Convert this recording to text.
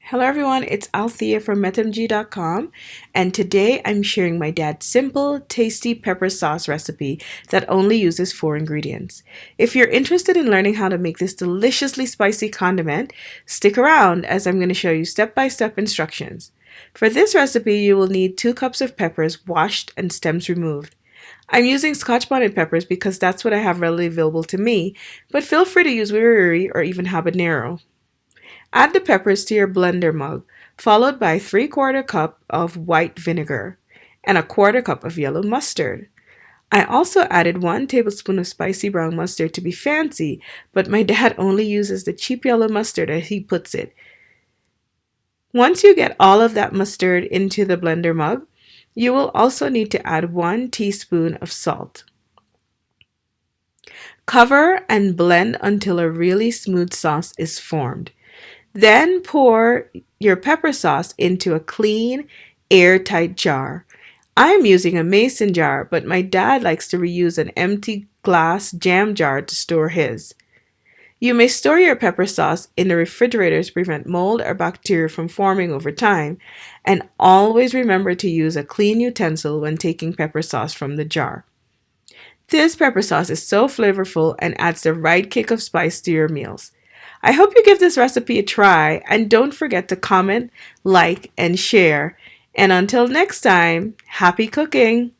Hello everyone, it's Althea from metemgee.com, and today I'm sharing my dad's simple, tasty pepper sauce recipe that only uses 4 ingredients. If you're interested in learning how to make this deliciously spicy condiment, stick around as I'm going to show you step-by-step instructions. For this recipe, you will need 2 cups of peppers washed and stems removed. I'm using scotch bonnet peppers because that's what I have readily available to me, but feel free to use wiri or even habanero. Add the peppers to your blender mug, followed by 3/4 cup of white vinegar and a 1/4 cup of yellow mustard. I also added 1 tablespoon of spicy brown mustard to be fancy, but my dad only uses the cheap yellow mustard as he puts it. Once you get all of that mustard into the blender mug, you will also need to add 1 teaspoon of salt. Cover and blend until a really smooth sauce is formed. Then pour your pepper sauce into a clean, airtight jar. I'm using a mason jar, but my dad likes to reuse an empty glass jam jar to store his. You may store your pepper sauce in the refrigerator to prevent mold or bacteria from forming over time, and always remember to use a clean utensil when taking pepper sauce from the jar. This pepper sauce is so flavorful and adds the right kick of spice to your meals. I hope you give this recipe a try and don't forget to comment, like, and share. And until next time, happy cooking!